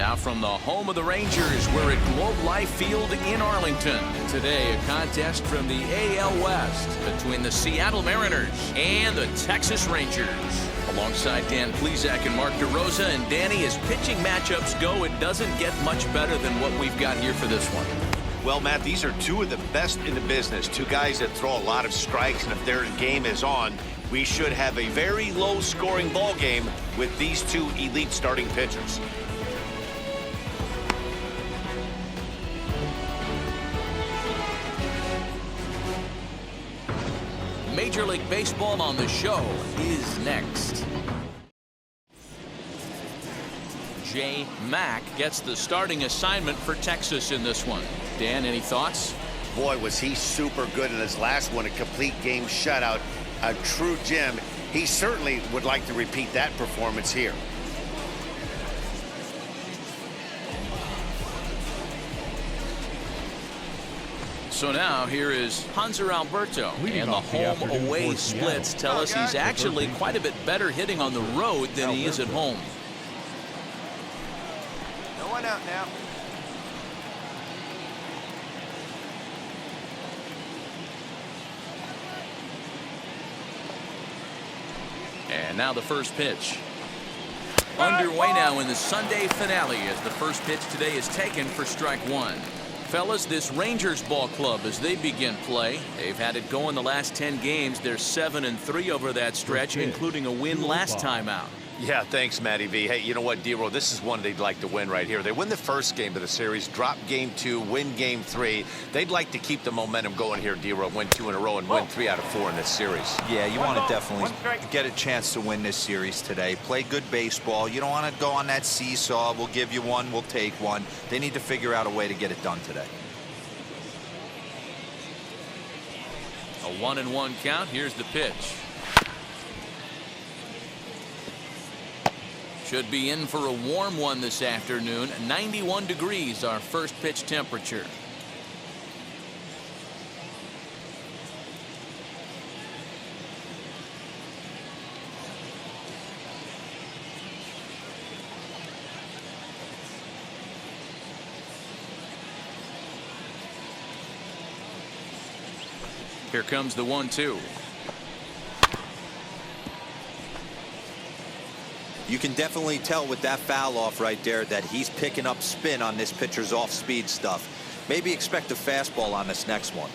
Now from the home of the Rangers, we're at Globe Life Field in Arlington. Today, a contest from the AL West between the Seattle Mariners and the Texas Rangers. Alongside Dan Plesac and Mark DeRosa, and Danny, as pitching matchups go, it doesn't get much better than what we've got here for this one. Well, Matt, these are two of the best in the business. Two guys that throw a lot of strikes, and if their game is on, we should have a very low-scoring ball game with these two elite starting pitchers. Major League Baseball on the show is next. Jay Mack gets the starting assignment for Texas in this one. Dan, any thoughts? Boy, was he super good in his last one, a complete game shutout, a true gem. He certainly would like to repeat that performance here. So now here is Hanser Alberto, and the home-away splits tell us he's actually quite a bit better hitting on the road than he is at home. No one out now. And now the first pitch. Underway now in the Sunday finale as the first pitch today is taken for strike one. Fellas, this Rangers ball club, as they begin play, they've had it going the last 10 games. They're 7-3 over that stretch, including a win last time out. Yeah, thanks, Matty V. Hey, you know what, D-Roll, this is one they'd like to win right here. They win the first game of the series, drop game 2, win game 3. They'd like to keep the momentum going here, D-Roll, win 2 in a row and win 3 out of 4 in this series. Yeah, you want to definitely get a chance to win this series today. Play good baseball. You don't want to go on that seesaw. We'll give you one, we'll take one. They need to figure out a way to get it done today. A 1-1 count. Here's the pitch. Should be in for a warm one this afternoon. 91 degrees, our first pitch temperature. Here comes the 1-2. You can definitely tell with that foul off right there that he's picking up spin on this pitcher's off-speed stuff. Maybe expect a fastball on this next one.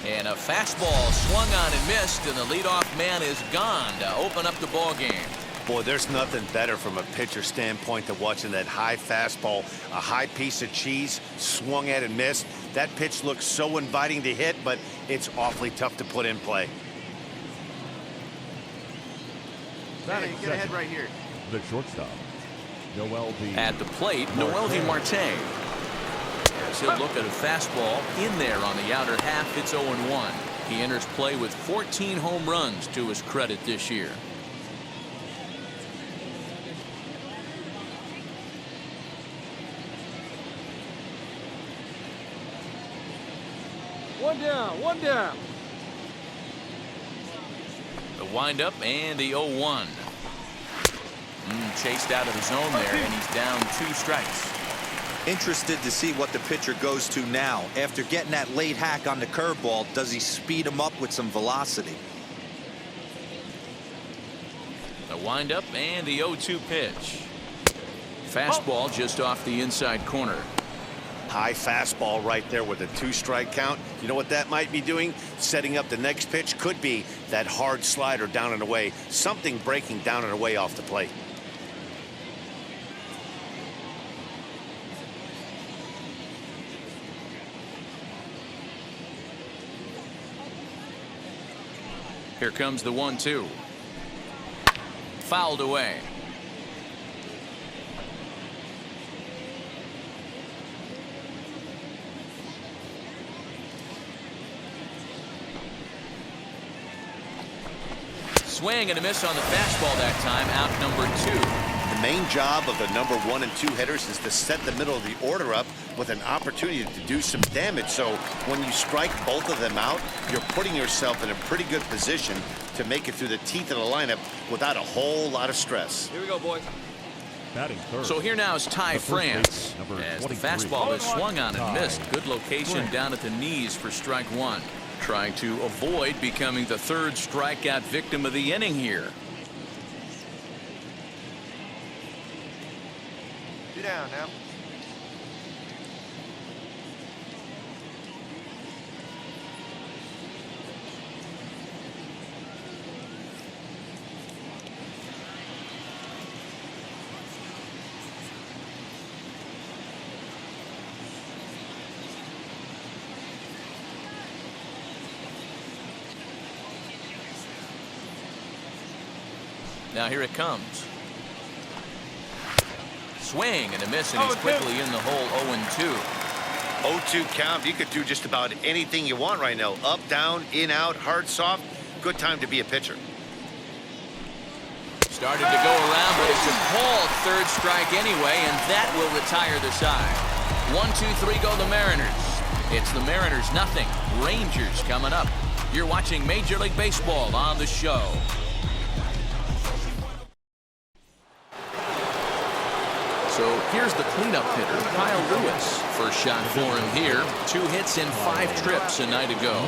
And a fastball swung on and missed, and the leadoff man is gone to open up the ball game. Boy, there's nothing better from a pitcher standpoint than watching that high fastball, a high piece of cheese, swung at and missed. That pitch looks so inviting to hit, but it's awfully tough to put in play. Hey, get ahead right here. The shortstop, Noel D. At the plate, Noel D. Marte. As he'll look at a fastball in there on the outer half, it's 0-1. He enters play with 14 home runs to his credit this year. One down, one down. The windup and the 0-1. Chased out of the zone there, and he's down 2 strikes. Interested to see what the pitcher goes to now. After getting that late hack on the curveball, does he speed him up with some velocity? The windup and the 0-2 pitch. Fastball just off the inside corner. High fastball right there with a 2-strike count. You know what that might be doing? Setting up the next pitch. Could be that hard slider down and away. Something breaking down and away off the plate. Here comes the 1-2. Fouled away. Swing and a miss on the fastball that time, out number 2. The main job of the number 1 and 2 hitters is to set the middle of the order up with an opportunity to do some damage. So when you strike both of them out, you're putting yourself in a pretty good position to make it through the teeth of the lineup without a whole lot of stress. Here we go, boys. Batting third. So here now is Ty The first France. baseman, number As the 23. fastball is swung on and Ty missed. Good location France. down at the knees for strike one. Trying to avoid becoming the third strikeout victim of the inning here. 2 down now. Now here it comes. Swing and a miss, and he's 0-2. quickly in the hole. 0-2. 0-2 count. You could do just about anything you want right now. Up, down, in, out, hard, soft. Good time to be a pitcher. Started to go around, but it's a called third strike anyway, and that will retire the side. 1-2-3 go the Mariners. It's the Mariners nothing. Rangers coming up. You're watching Major League Baseball on the show. So here's the cleanup hitter, Kyle Lewis. First shot for him here. 2 hits in 5 trips a night ago.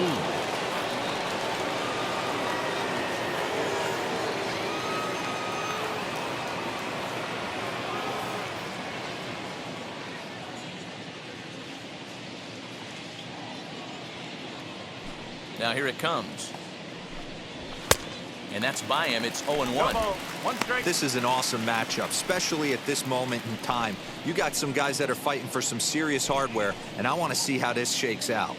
Now here it comes. And that's by him. It's 0-1. 1 strike. This is an awesome matchup, especially at this moment in time. You got some guys that are fighting for some serious hardware, and I want to see how this shakes out.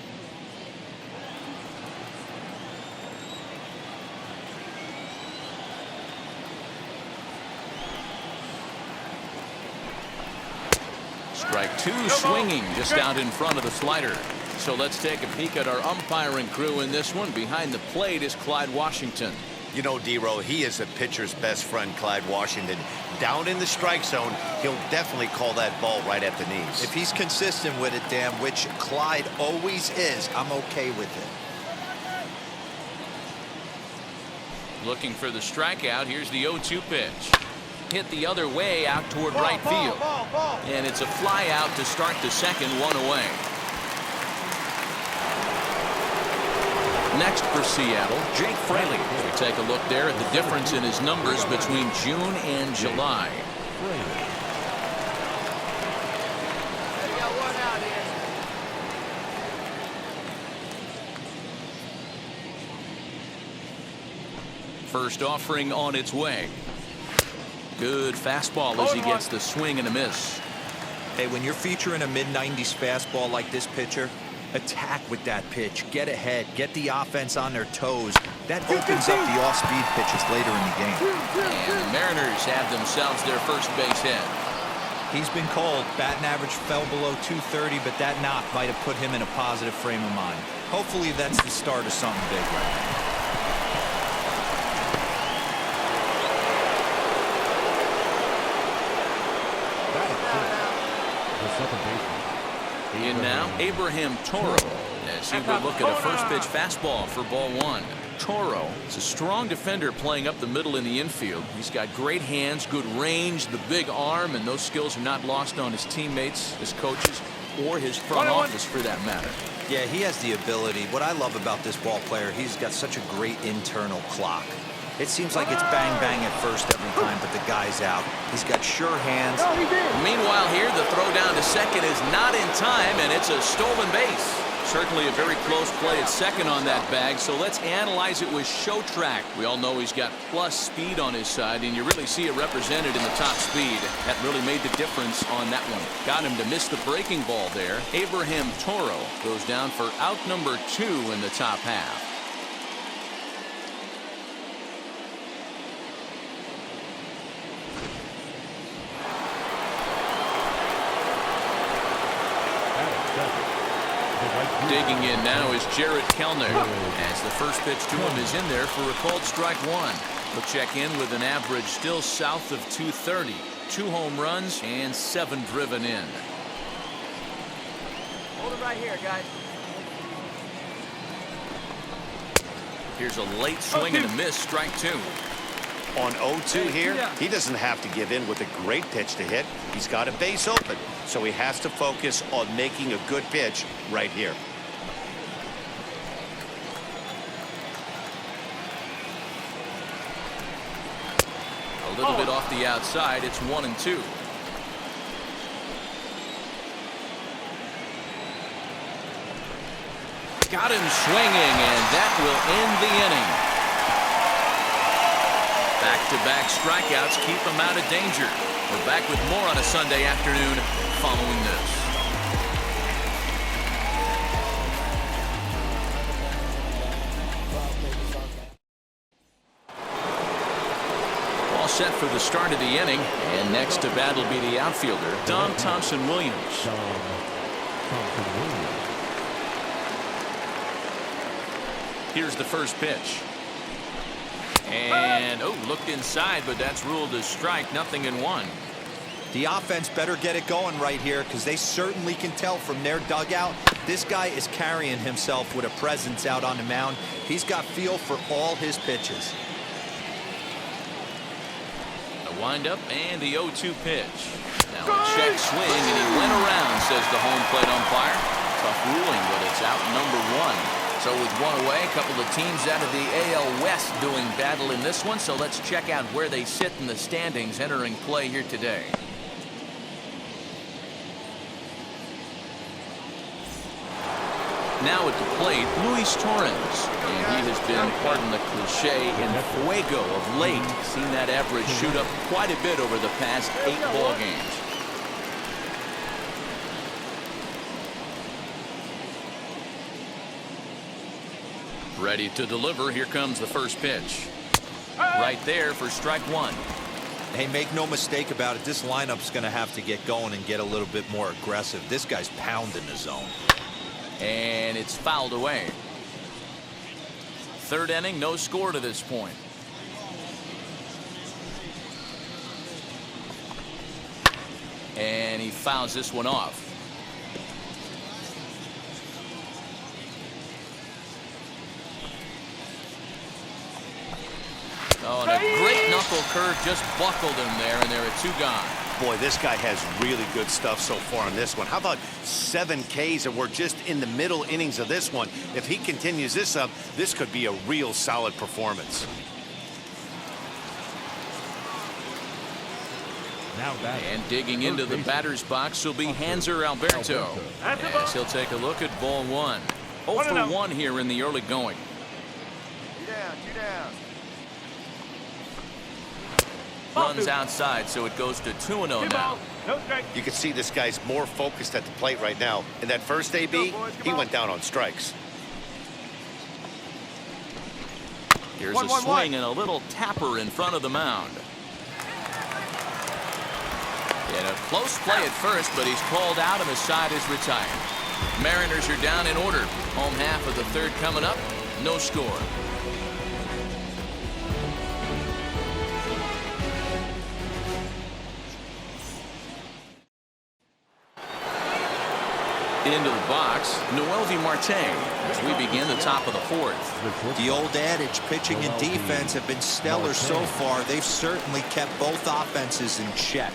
Strike 2 swinging just out in front of the slider. So let's take a peek at our umpiring crew in this one. Behind the plate is Clyde Washington. You know, D-Row, he is a pitcher's best friend, Clyde Washington. Down in the strike zone, he'll definitely call that ball right at the knees. If he's consistent with it, Dan, which Clyde always is, I'm okay with it. Looking for the strikeout. Here's the 0-2 pitch. Hit the other way out toward right field. And it's a fly out to start the second, 1 away. Next for Seattle, Jake Fraley. We take a look there at the difference in his numbers between June and July. We got 1 out here. First offering on its way. Good fastball as he gets the swing and a miss. Hey, when you're featuring a mid-90s fastball like this pitcher, attack with that pitch. Get ahead. Get the offense on their toes. That opens up the off-speed pitches later in the game. And the Mariners have themselves their first base hit. He's been called. Batting average fell below 230, but that knock might have put him in a positive frame of mind. Hopefully that's the start of something big right now. The second baseman. And now, Abraham Toro, as he will look at a first pitch fastball for ball 1. Toro is a strong defender playing up the middle in the infield. He's got great hands, good range, the big arm, and those skills are not lost on his teammates, his coaches, or his front office for that matter. Yeah, he has the ability. What I love about this ball player, he's got such a great internal clock. It seems like it's bang bang at first every time, but the guy's out. He's got sure hands. Meanwhile here, the throw down to second is not in time, and it's a stolen base. Certainly a very close play at second on that bag, so let's analyze it with show track. We all know he's got plus speed on his side, and you really see it represented in the top speed. That really made the difference on that one. Got him to miss the breaking ball there. Abraham Toro goes down for out number 2 in the top half. Digging in now is Jarrett Kellner, as the first pitch to him is in there for a called strike 1. He'll check in with an average still south of 230. 2 home runs and 7 driven in. Hold it right here, guys. Here's a late swing and a miss, strike 2. On 0-2 here, he doesn't have to give in with a great pitch to hit. He's got a base open, so he has to focus on making a good pitch right here. A little bit off the outside. It's 1-2. Got him swinging, and that will end the inning. Back-to-back strikeouts keep him out of danger. We're back with more on a Sunday afternoon following this. All set for the start of the inning, and next to bat will be the outfielder, Dom Thompson-Williams. Here's the first pitch. And, looked inside, but that's ruled as strike. 0-1. The offense better get it going right here, because they certainly can tell from their dugout this guy is carrying himself with a presence out on the mound. He's got feel for all his pitches. The windup and the 0-2 pitch. Now a check swing, and he went around, says the home plate umpire. Tough ruling, but it's out #1. So with one away, a couple of teams out of the AL West doing battle in this one. So let's check out where they sit in the standings entering play here today. Now at the plate, Luis Torrens. And he has been, pardon the cliche, in fuego of late. Seen that average shoot up quite a bit over the past 8 ball games. Ready to deliver. Here comes the first pitch. Right there for strike 1. Hey, make no mistake about it. This lineup's going to have to get going and get a little bit more aggressive. This guy's pounding the zone. And it's fouled away. Third inning, no score to this point. And he fouls this one off. Oh, and a great knuckle curve just buckled him there, and there are 2 gone. Boy, this guy has really good stuff so far in this one. How about 7 Ks, and we're just in the middle innings of this one. If he continues this up, this could be a real solid performance. And digging into the batter's box will be Hanser Alberto. As he'll take a look at ball 1. 0 for 1 here in the early going. 2 down, 2 down. Runs outside, so it goes to 2-0 now. You can see this guy's more focused at the plate right now. In that first AB, he went down on strikes. Here's a swing and a little tapper in front of the mound. And a close play at first, but he's called out and the side is retired. Mariners are down in order. Home half of the third coming up. No score. Into the box, Noelvi Marte as we begin the top of the 4th. The old adage, pitching and defense have been stellar so far. They've certainly kept both offenses in check.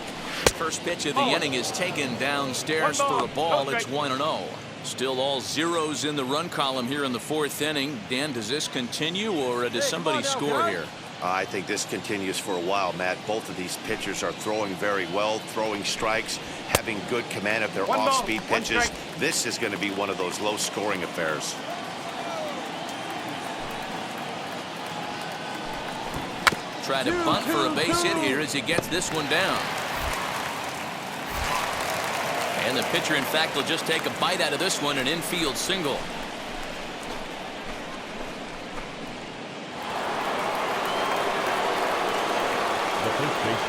First pitch of the inning is taken downstairs for a ball. It's 1-0. Still all zeros in the run column here in the 4th inning. Dan, does this continue, or does somebody score here? I think this continues for a while, Matt. Both of these pitchers are throwing very well, throwing strikes, having good command of their off-speed pitches. This is going to be one of those low-scoring affairs. Try to bunt for a base hit here as he gets this one down. And the pitcher, in fact, will just take a bite out of this one, an infield single.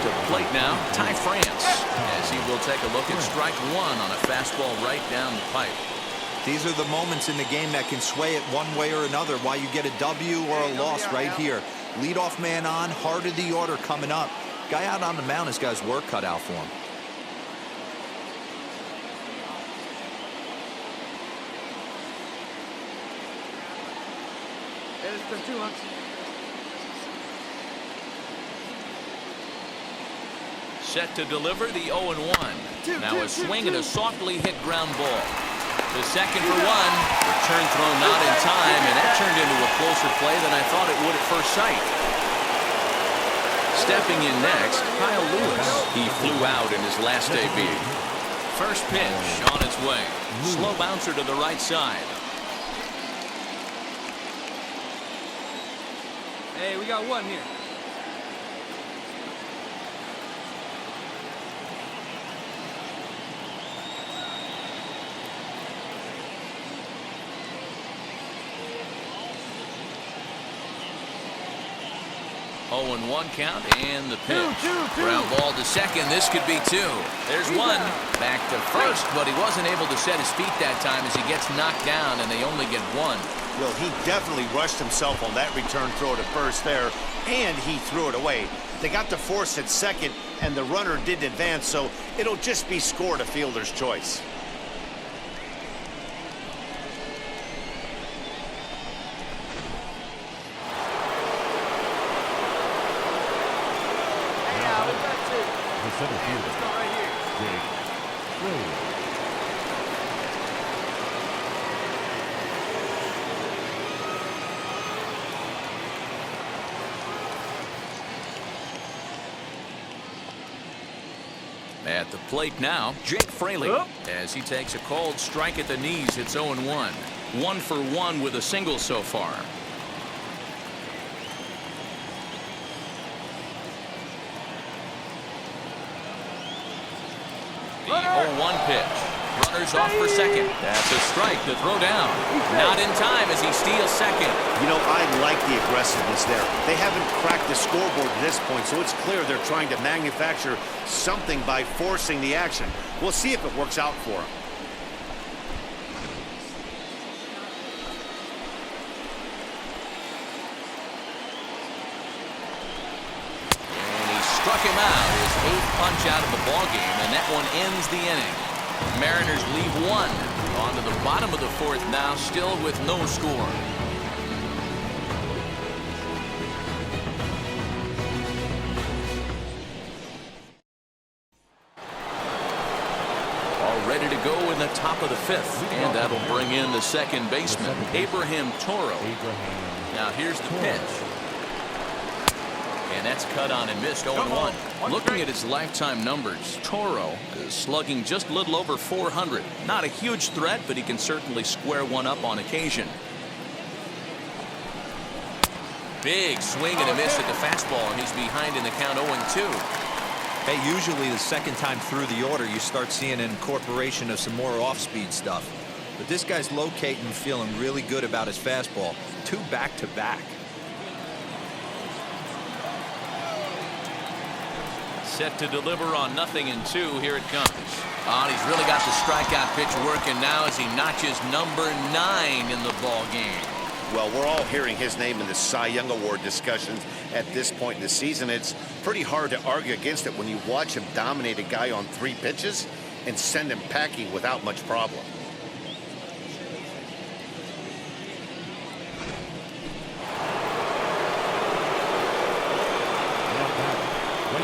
To plate now, Ty France, as he will take a look at strike 1 on a fastball right down the pipe. These are the moments in the game that can sway it one way or another, why you get a W or a loss right here. Leadoff man on, heart of the order coming up. Guy out on the mound has got his work cut out for him. There's the 2 hooks. Set to deliver the 0-1. Now a swing and a softly hit ground ball. The second for one. Return throw not in time, and that turned into a closer play than I thought it would at first sight. Stepping in next, Kyle Lewis. He flew out in his last debut. First pitch on its way. Slow bouncer to the right side. Hey, we got one here. 0-1 count and the pitch. Ground ball to second. This could be two. There's one. Back to first, but he wasn't able to set his feet that time as he gets knocked down, and they only get one. Well, he definitely rushed himself on that return throw to first there, and he threw it away. They got to force at second, and the runner didn't advance, so it'll just be scored a fielder's choice. The center fielder, Jake Fraley. At the plate now, Jake Fraley. As he takes a cold strike at the knees, it's 0-1. 1 for 1 with a single so far. The 0-1 pitch. Runners off for second. That's a strike to throw down. Not in time as he steals second. You know, I like the aggressiveness there. They haven't cracked the scoreboard at this point, so it's clear they're trying to manufacture something by forcing the action. We'll see if it works out for them. Struck him out, his 8th punch out of the ballgame, and that one ends the inning. Mariners leave one. On to the bottom of the 4th now, still with no score. All ready to go in the top of the 5th, and that'll bring in the second baseman, Abraham Toro. Now here's the pitch. And that's cut on and missed 0-1. Looking at his lifetime numbers, Toro is slugging just a little over 400. Not a huge threat, but he can certainly square one up on occasion. Big swing and a miss at the fastball, and he's behind in the count 0-2. Hey, usually the second time through the order, you start seeing an incorporation of some more off-speed stuff. But this guy's locating and feeling really good about his fastball. 2 back-to-back. Set to deliver on 0-2. Here it comes. Oh, he's really got the strikeout pitch working now as he notches number 9 in the ball game. Well, we're all hearing his name in the Cy Young Award discussions at this point in the season. It's pretty hard to argue against it when you watch him dominate a guy on 3 pitches and send him packing without much problem.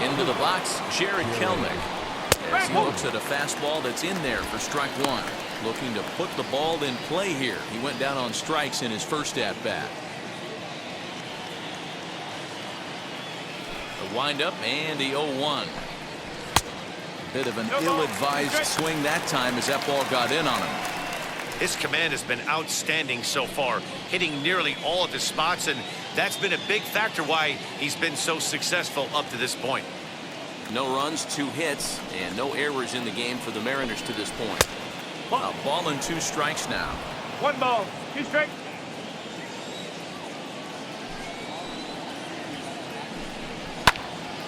Into the box, Jared Kelnick. As he looks at a fastball that's in there for strike 1. Looking to put the ball in play here. He went down on strikes in his first at-bat. The windup and the 0-1. Bit of an ill-advised swing that time as that ball got in on him. His command has been outstanding so far, hitting nearly all of his spots, and that's been a big factor why he's been so successful up to this point. No runs, 2 hits, and no errors in the game for the Mariners to this point. A ball and 2 strikes now. 1 ball, 2 strikes.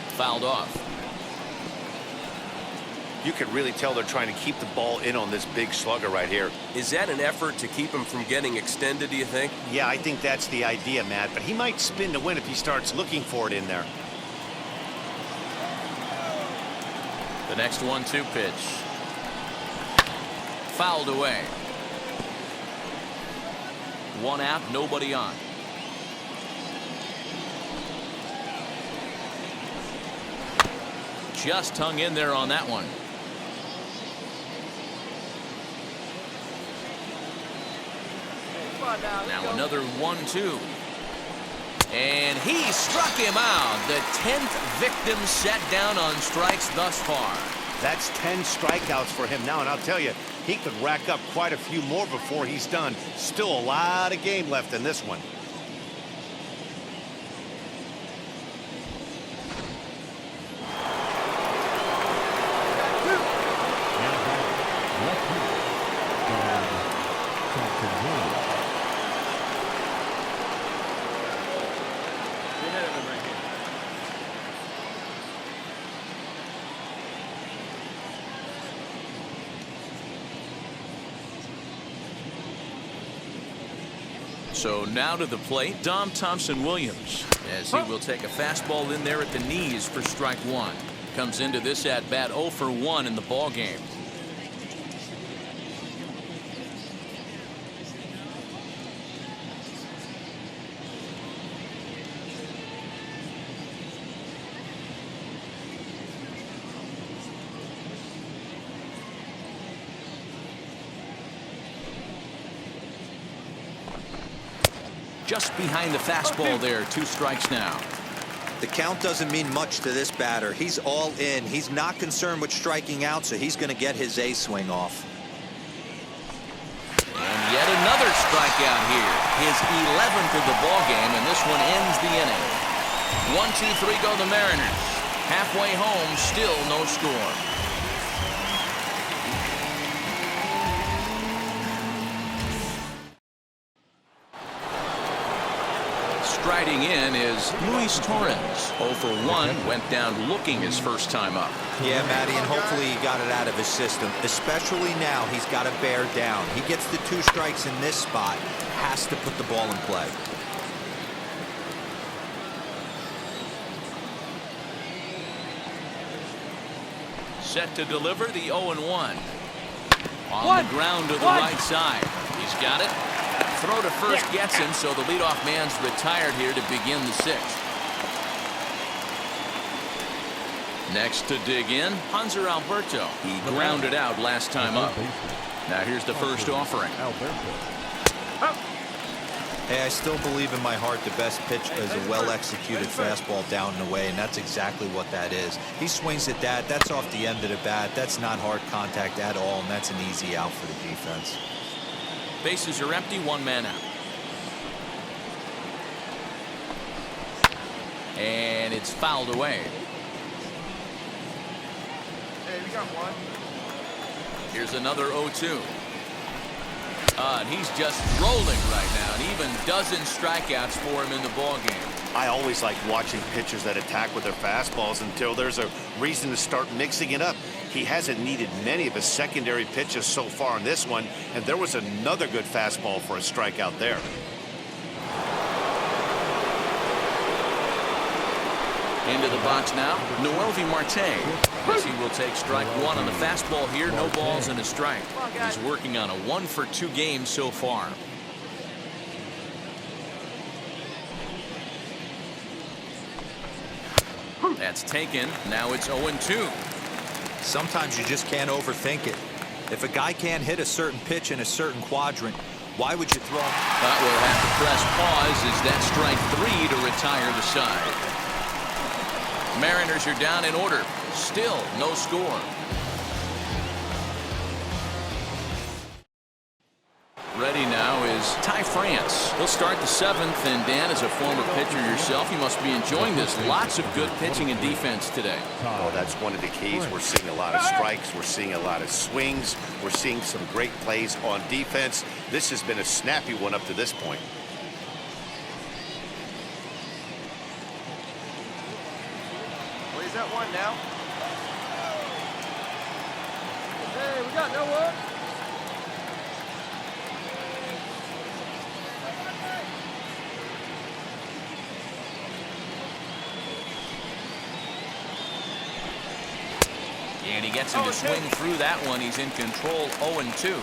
Fouled off. You can really tell they're trying to keep the ball in on this big slugger right here. Is that an effort to keep him from getting extended, do you think? Yeah, I think that's the idea, Matt, but he might spin to win if he starts looking for it in there. The next 1-2 pitch. Fouled away. 1 out, nobody on. just hung in there on that one. Now another 1-2. And he struck him out. The 10th victim set down on strikes thus far. That's 10 strikeouts for him now, and I'll tell you, he could rack up quite a few more before he's done. Still a lot of game left in this one. So now to the plate, Dom Thompson-Williams, as he will take a fastball in there at the knees for strike one. Comes into this at bat 0 for 1 in the ball game. Just behind the fastball there, 2 strikes now. The count doesn't mean much to this batter. He's all in. He's not concerned with striking out, so he's going to get his A swing off. And yet another strikeout here. His 11th of the ball game, and this one ends the inning. 1-2-3 go the Mariners. Halfway home, still no score. Striding in is Luis Torrens. 0 for 1, went down looking his first time up. Yeah, Matty, and hopefully he got it out of his system. Especially now, he's got to bear down. He gets the 2 strikes in this spot. Has to put the ball in play. Set to deliver the 0-1. On the ground to the right side. He's got it. Throw to first gets him, so the leadoff man's retired here to begin the 6th. Next to dig in, Hanser Alberto. He grounded out last time up. Now here's the first offering. Hey, I still believe in my heart the best pitch is a well-executed fastball down and away, and that's exactly what that is. He swings at that. That's off the end of the bat. That's not hard contact at all, and that's an easy out for the defense. Bases are empty, 1 man out. And it's fouled away. Hey, we got 1. Here's another 0-2. And he's just rolling right now, and even dozen strikeouts for him in the ball game. I always like watching pitchers that attack with their fastballs until there's a reason to start mixing it up. He hasn't needed many of his secondary pitches so far in this one, and there was another good fastball for a strikeout there. Into the box now, Noelvi Marte. As he will take strike 1 on the fastball here, no balls and a strike. He's working on a 1 for 2 game so far. That's taken. Now it's 0-2. Sometimes you just can't overthink it. If a guy can't hit a certain pitch in a certain quadrant, why would you throw him? But we'll have to press pause as that strike 3 to retire the side. Mariners are down in order. Still no score. Ready now is Ty France. He'll start the 7th, and Dan, as a former pitcher yourself, you must be enjoying this. Lots of good pitching and defense today. Oh, that's one of the keys. We're seeing a lot of strikes. We're seeing a lot of swings. We're seeing some great plays on defense. This has been a snappy one up to this point. Well, he's at 1 now. Hey, we got no one. And he gets him to swing through that one. He's in control, 0-2.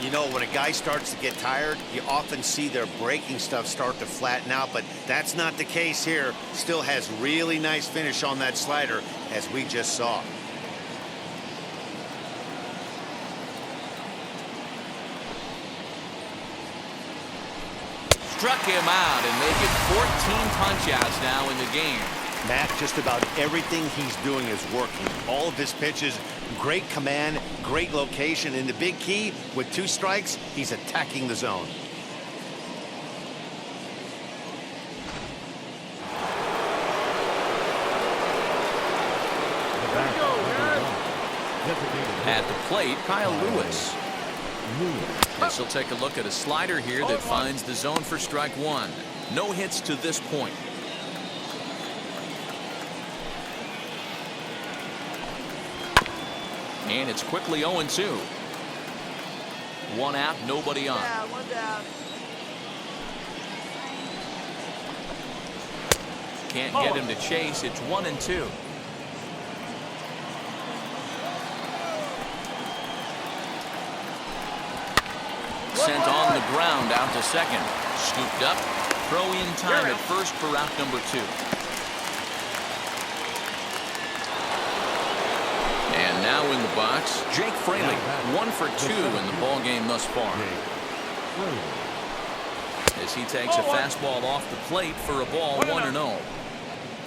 You know, when a guy starts to get tired, you often see their breaking stuff start to flatten out, but that's not the case here. Still has really nice finish on that slider. as we just saw. Struck him out and make it 14 punch-outs now in the game. Matt, just about everything he's doing is working. All of his pitches, great command, great location, and the big key, with 2 strikes, he's attacking the zone. At the plate, Kyle Lewis. This will take a look at a slider here that finds the zone for strike 1. No hits to this point. And it's quickly 0-2. 1 out, nobody on. Down, 1 down. Can't get him to chase. It's 1-2. Sent on the ground out to second. Scooped up. Throw in time at first for out number 2. And now in the box, Jake Fraley. 1 for 2 in the ball game thus far. As he takes a fastball off the plate for a ball 1-0.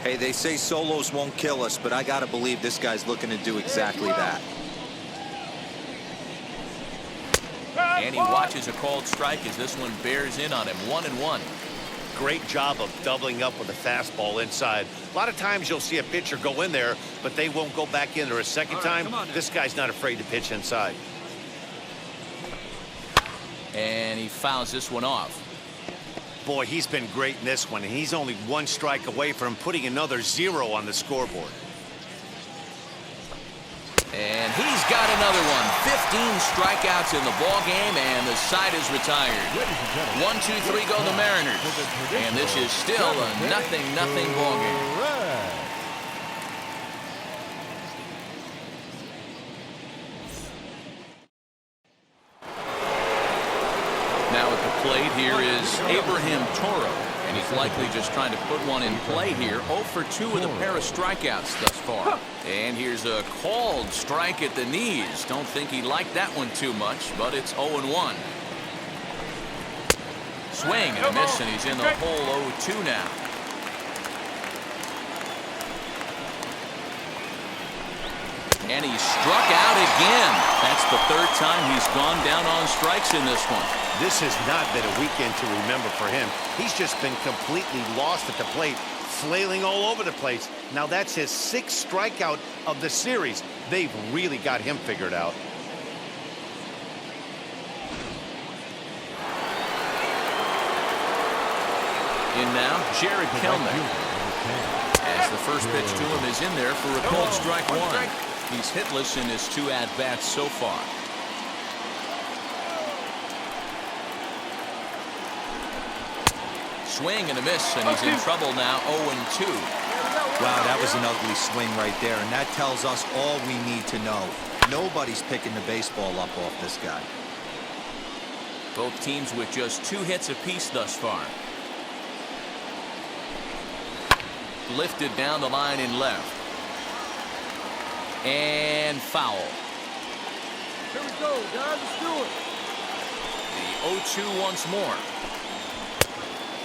Hey, they say solos won't kill us, but I got to believe this guy's looking to do exactly that. And he watches a called strike as this one bears in on him. 1-1. Great job of doubling up with a fastball inside. A lot of times you'll see a pitcher go in there, but they won't go back in there a second time. This guy's not afraid to pitch inside. And he fouls this one off. Boy, he's been great in this one, and he's only 1 strike away from putting another 0 on the scoreboard. And he's got another one. 15 strikeouts in the ball game, and the side is retired. 1, 2, 3 go the Mariners. And this is still a 0-0 ball game. Now at the plate here is Abraham Toro. And he's likely just trying to put one in play here. 0 for 2 with a pair of strikeouts thus far. And here's a called strike at the knees. Don't think he liked that one too much, but it's 0-1. Swing and a miss, and he's in the hole 0-2 now. And he struck out again. That's the 3rd time he's gone down on strikes in this one. This has not been a weekend to remember for him. He's just been completely lost at the plate, flailing all over the place. Now that's his 6th strikeout of the series. They've really got him figured out. In now, Jared Kelnick. As the first pitch to him is in there for a called strike 1. He's hitless in his 2 at-bats so far. Swing and a miss, and he's in trouble now. 0-2. Wow, that was an ugly swing right there, and that tells us all we need to know. Nobody's picking the baseball up off this guy. Both teams with just 2 hits apiece thus far. Lifted down the line in left. And foul. Here we go, guys. Let's do it. The 0-2 once more.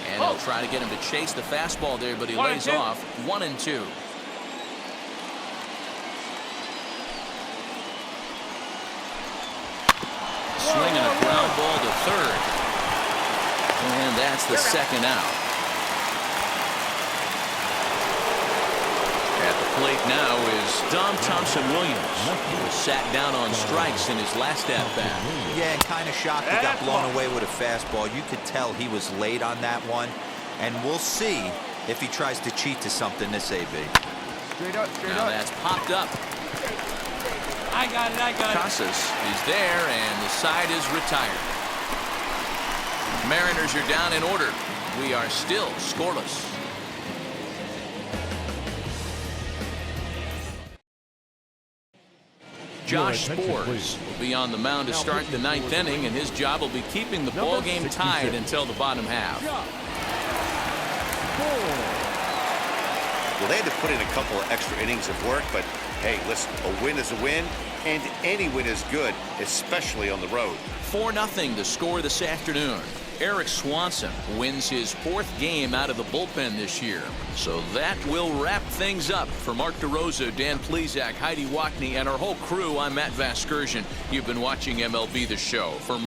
And he'll try to get him to chase the fastball there, but he lays off. 1-2. Swinging a ground ball to third. And that's the 2nd out. At the plate now is Dom Thompson-Williams. He was sat down on strikes in his last at-bat. Yeah, and kind of shocked he got blown away with a fastball. You could tell he was late on that one. And we'll see if he tries to cheat to something this AB. Straight up, straight Now up. that's popped up. I got it, I got it. Casas is there, and the side is retired. Mariners are down in order. We are still scoreless. Josh Spores will be on the mound to start the 9th inning, and his job will be keeping the ball game tied until the bottom half. Well, they had to put in a couple of extra innings of work, but hey, listen, a win is a win, and any win is good, especially on the road. 4-0 the score this afternoon. Eric Swanson wins his 4th game out of the bullpen this year. So that will wrap things up. For Mark DeRosa, Dan Plesac, Heidi Wackney, and our whole crew, I'm Matt Vasgersian. You've been watching MLB The Show. For